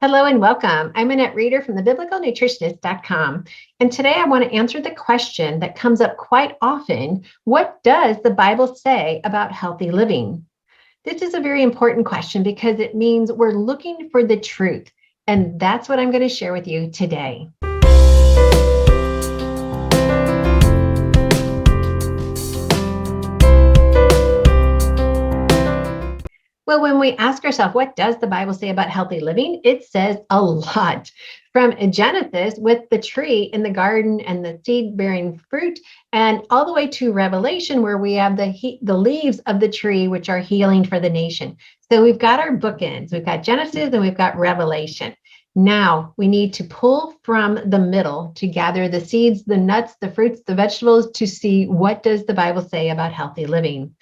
Hello and welcome. I'm Annette Reeder from thebiblicalnutritionist.com. And today I want to answer the question that comes up quite often. What does the Bible say about healthy living? This is a very important question because it means we're looking for the truth. And that's what I'm going to share with you today. Well, when we ask ourselves, what does the Bible say about healthy living? It says a lot. From Genesis with the tree in the garden and the seed bearing fruit, and all the way to Revelation, where we have the leaves of the tree, which are healing for the nation. So we've got our bookends. We've got Genesis and we've got Revelation. Now we need to pull from the middle to gather the seeds, the nuts, the fruits, the vegetables to see what does the Bible say about healthy living.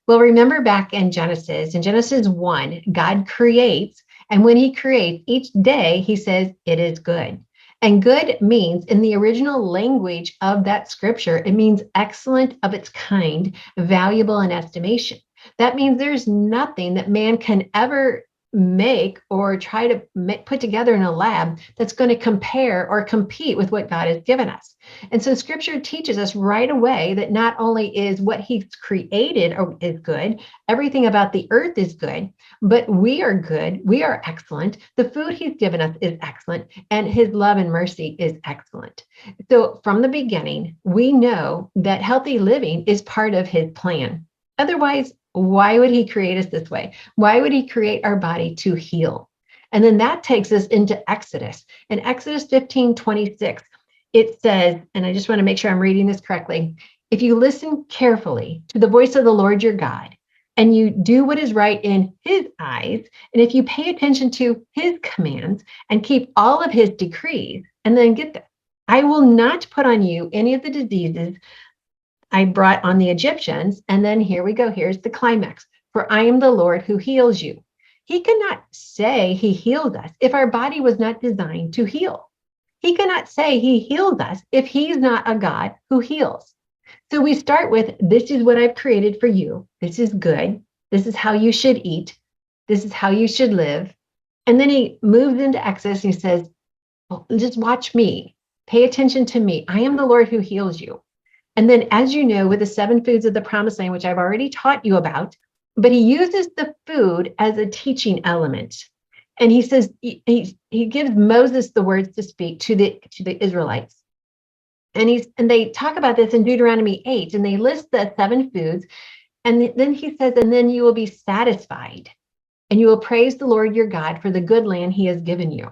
Well, remember back in Genesis 1, God creates, and when he creates each day, he says it is good. And good means, in the original language of that scripture, it means excellent of its kind, valuable in estimation. That means there's nothing that man can ever make or try to put together in a lab that's going to compare or compete with what God has given us. And so scripture teaches us right away that not only is what he's created is good, everything about the earth is good, but we are good, we are excellent. The food he's given us is excellent, and his love and mercy is excellent. So from the beginning, we know that healthy living is part of his plan. Otherwise, why would he create us this way? Why would he create our body to heal? And then that takes us into Exodus. In Exodus 15:26, it says, and I just want to make sure I'm reading this correctly, if you listen carefully to the voice of the Lord your God, and you do what is right in his eyes, and if you pay attention to his commands and keep all of his decrees, and then get this, I will not put on you any of the diseases I brought on the Egyptians. And then here we go. Here's the climax. For I am the Lord who heals you. He cannot say he healed us if our body was not designed to heal. He cannot say he healed us if he's not a God who heals. So we start with, this is what I've created for you. This is good. This is how you should eat. This is how you should live. And then he moves into Exodus and he says, well, just watch me. Pay attention to me. I am the Lord who heals you. And then, as you know, with the 7 foods of the promised land, which I've already taught you about, but he uses the food as a teaching element. And he says, he gives Moses the words to speak to the Israelites. And they talk about this in Deuteronomy 8, and they list the 7 foods. And then he says, and then you will be satisfied, and you will praise the Lord your God for the good land he has given you.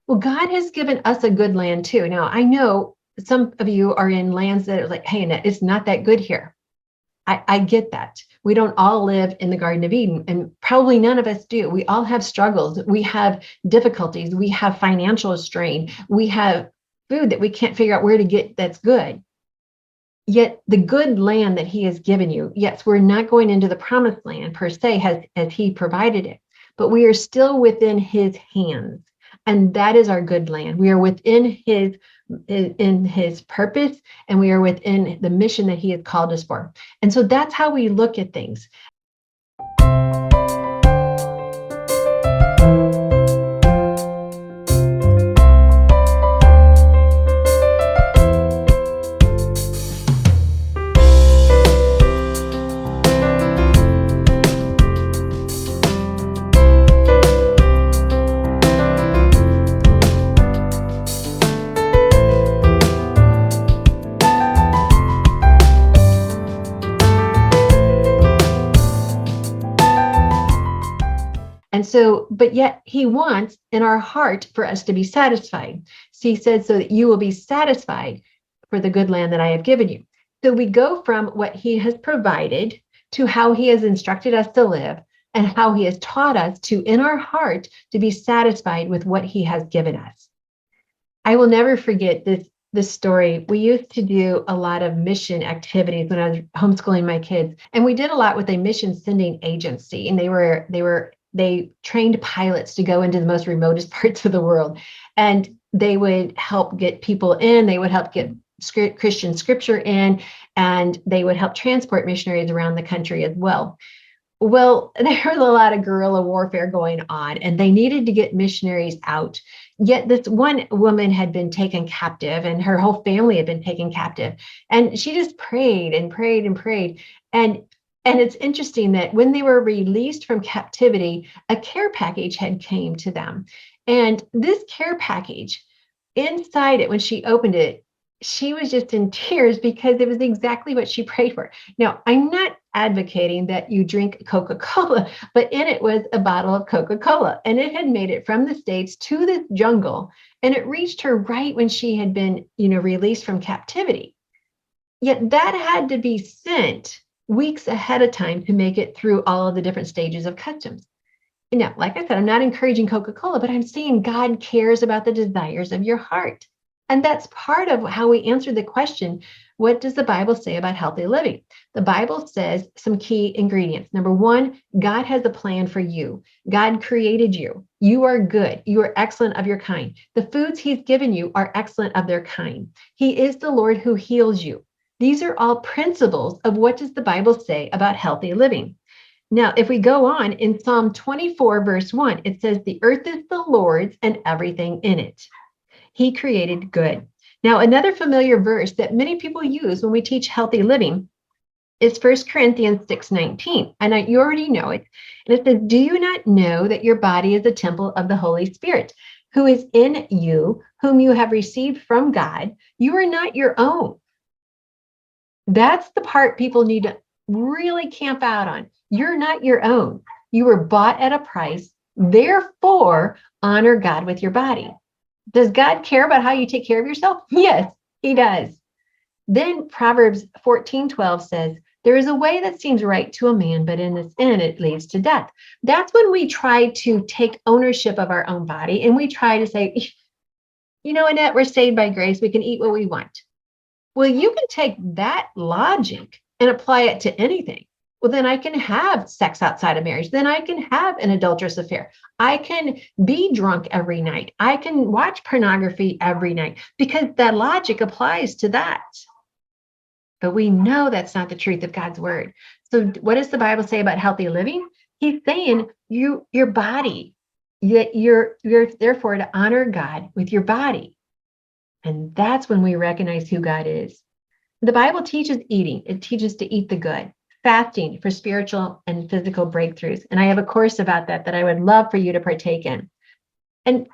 Well, God has given us a good land too. Now, I know some of you are in lands that are like, hey, Annette, it's not that good here. I get that. We don't all live in the Garden of Eden, and probably none of us do. We all have struggles. We have difficulties. We have financial strain. We have food that we can't figure out where to get that's good. Yet the good land that he has given you, yes, we're not going into the promised land per se as he provided it, but we are still within his hands. And that is our good land. We are within his purpose, and we are within the mission that he has called us for. And so that's how we look at things. And so, but yet he wants in our heart for us to be satisfied. So he said, so that you will be satisfied for the good land that I have given you. So we go from what he has provided to how he has instructed us to live and how he has taught us to, in our heart, to be satisfied with what he has given us. I will never forget this story. We used to do a lot of mission activities when I was homeschooling my kids, and we did a lot with a mission sending agency, and they trained pilots to go into the most remotest parts of the world, and they would help get people in, they would help get Christian scripture in, and they would help transport missionaries around the country as well. Well, there was a lot of guerrilla warfare going on, and they needed to get missionaries out. Yet this one woman had been taken captive, and her whole family had been taken captive. And she just prayed and prayed and prayed. And and it's interesting that when they were released from captivity, a care package had came to them. And this care package, inside it, when she opened it, she was just in tears because it was exactly what she prayed for. Now, I'm not advocating that you drink Coca Cola, but in it was a bottle of Coca Cola, and it had made it from the States to this jungle, and it reached her right when she had been, released from captivity. Yet that had to be sent weeks ahead of time to make it through all of the different stages of customs. Like I said, I'm not encouraging Coca Cola, but I'm saying God cares about the desires of your heart. And that's part of how we answer the question, what does the Bible say about healthy living? The Bible says some key ingredients. Number one, God has a plan for you. God created you. You are good. You are excellent of your kind. The foods He's given you are excellent of their kind. He is the Lord who heals you. These are all principles of what does the Bible say about healthy living. Now, if we go on in Psalm 24, verse 1, it says, the earth is the Lord's and everything in it. He created good. Now, another familiar verse that many people use when we teach healthy living is 1 Corinthians 6:19. And you already know it. And it says, do you not know that your body is a temple of the Holy Spirit, who is in you, whom you have received from God? You are not your own. That's the part people need to really camp out on. You're not your own. You were bought at a price. Therefore, honor God with your body. Does God care about how you take care of yourself? Yes, He does. Then Proverbs 14:12 says, there is a way that seems right to a man, but in its end, it leads to death. That's when we try to take ownership of our own body and we try to say, Annette, we're saved by grace. We can eat what we want. Well, you can take that logic and apply it to anything. Well, then I can have sex outside of marriage. Then I can have an adulterous affair. I can be drunk every night. I can watch pornography every night because that logic applies to that. But we know that's not the truth of God's word. So what does the Bible say about healthy living? He's saying your body, you're therefore to honor God with your body. And that's when we recognize who God is. The Bible teaches eating. It teaches to eat the good, fasting for spiritual and physical breakthroughs. And I have a course about that I would love for you to partake in. And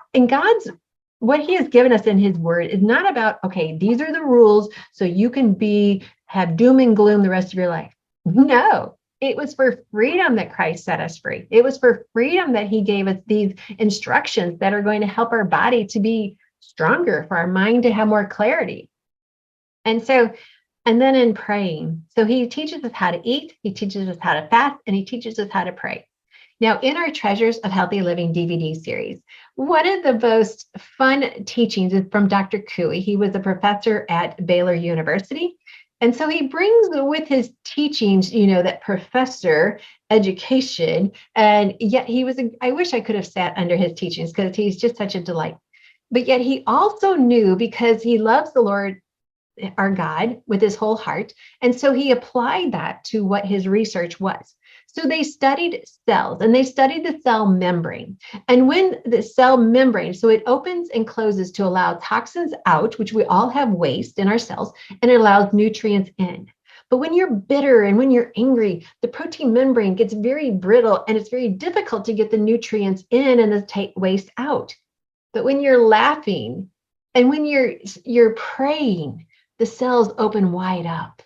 what He has given us in His word is not about, okay, these are the rules so you can have doom and gloom the rest of your life. No, it was for freedom that Christ set us free. It was for freedom that He gave us these instructions that are going to help our body to be stronger, for our mind to have more clarity. And then in praying, so He teaches us how to eat, He teaches us how to fast, and He teaches us how to pray. Now, in our Treasures of Healthy Living DVD series, one of the most fun teachings is from Dr. Cooey. He was a professor at Baylor University. And so he brings with his teachings, that professor education. And yet I wish I could have sat under his teachings because he's just such a delight. But yet he also knew, because he loves the Lord, our God, with his whole heart. And so he applied that to what his research was. So they studied cells and they studied the cell membrane. And when the cell membrane, so it opens and closes to allow toxins out, which we all have waste in our cells, and it allows nutrients in. But when you're bitter and when you're angry, the protein membrane gets very brittle and it's very difficult to get the nutrients in and the waste out. But when you're laughing and when you're praying, the cells open wide up.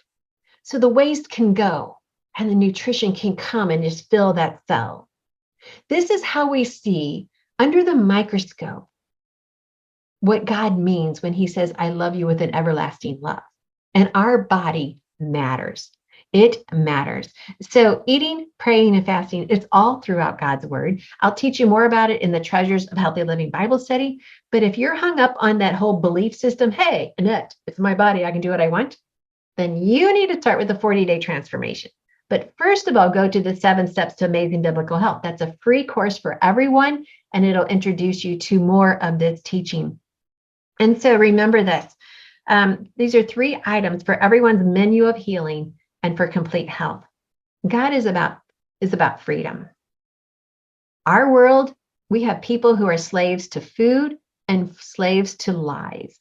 So the waste can go and the nutrition can come and just fill that cell. This is how we see under the microscope what God means when He says, I love you with an everlasting love. And our body matters. It matters. So eating, praying, and fasting, it's all throughout God's word. I'll teach you more about it in the Treasures of Healthy Living Bible study. But if you're hung up on that whole belief system, hey, Annette, it's my body, I can do what I want, then you need to start with the 40-day transformation. But first of all, go to the 7 Steps to Amazing Biblical Health. That's a free course for everyone, and it'll introduce you to more of this teaching. And so remember this. These are 3 items for everyone's menu of healing and for complete health. God is about is about freedom. Our world, we have people who are slaves to food and slaves to lies.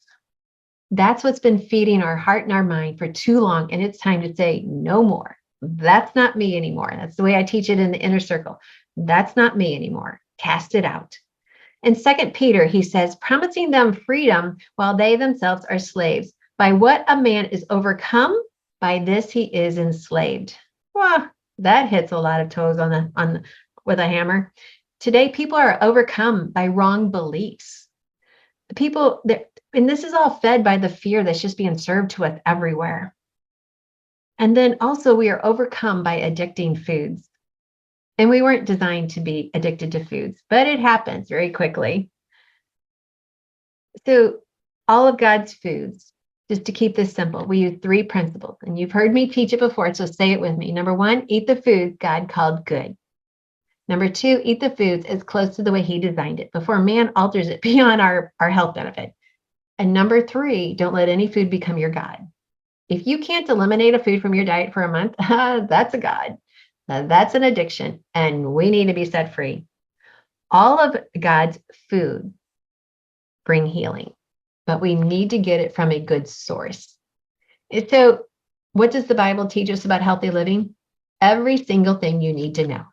That's what's been feeding our heart and our mind for too long. And it's time to say, no more. That's not me anymore. That's the way I teach it in the inner circle. That's not me anymore. Cast it out. In 2 Peter, he says, promising them freedom while they themselves are slaves. By what a man is overcome, by this he is enslaved. Well, that hits a lot of toes with a hammer. Today, people are overcome by wrong beliefs. People, and this is all fed by the fear that's just being served to us everywhere. And then also, we are overcome by addicting foods. And we weren't designed to be addicted to foods, but it happens very quickly. So, all of God's foods, just to keep this simple, we use 3 principles. And you've heard me teach it before, so say it with me. Number 1, eat the food God called good. Number 2, eat the foods as close to the way he designed it before man alters it beyond our health benefit. And number 3, don't let any food become your God. If you can't eliminate a food from your diet for a month, that's a God. That's an addiction, and we need to be set free. All of God's food bring healing, but we need to get it from a good source. So, what does the Bible teach us about healthy living? Every single thing you need to know.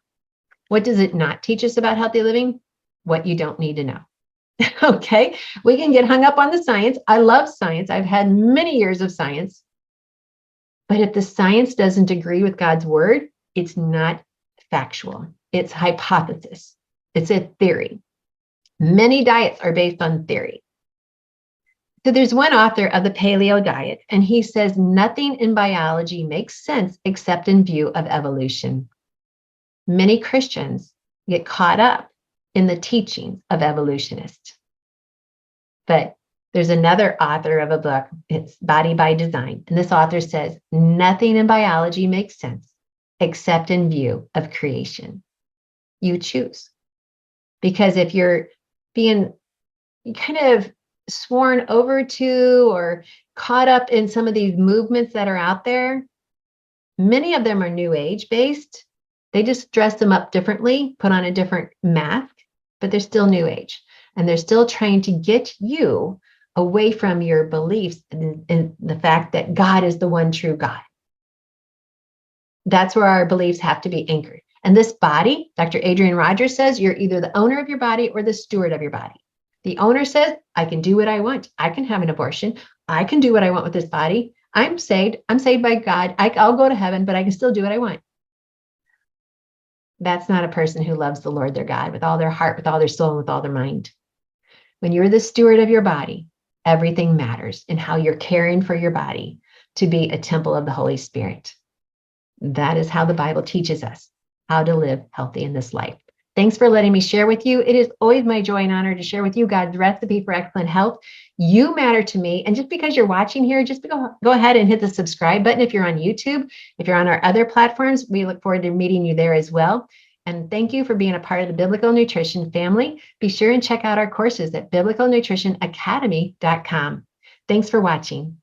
What does it not teach us about healthy living? What you don't need to know. Okay, we can get hung up on the science. I love science. I've had many years of science. But if the science doesn't agree with God's word, it's not factual. It's hypothesis. It's a theory. Many diets are based on theory. So there's one author of the paleo diet, and he says nothing in biology makes sense except in view of evolution. Many Christians get caught up in the teachings of evolutionists. But there's another author of a book, it's Body by Design. And this author says, nothing in biology makes sense except in view of creation. You choose. Because if you're being kind of sworn over to or caught up in some of these movements that are out there, many of them are New Age based. They just dress them up differently, put on a different mask, but they're still New Age. And they're still trying to get you away from your beliefs in the fact that God is the one true God. That's where our beliefs have to be anchored. And this body, Dr. Adrian Rogers says, you're either the owner of your body or the steward of your body. The owner says, I can do what I want. I can have an abortion. I can do what I want with this body. I'm saved. I'm saved by God. I'll go to heaven, but I can still do what I want. That's not a person who loves the Lord their God with all their heart, with all their soul, and with all their mind. When you're the steward of your body, everything matters in how you're caring for your body to be a temple of the Holy Spirit. That is how the Bible teaches us how to live healthy in this life. Thanks for letting me share with you. It is always my joy and honor to share with you God's recipe for excellent health. You matter to me. And just because you're watching here, just go ahead and hit the subscribe button if you're on YouTube. If you're on our other platforms, we look forward to meeting you there as well. And thank you for being a part of the Biblical Nutrition family. Be sure and check out our courses at biblicalnutritionacademy.com. Thanks for watching.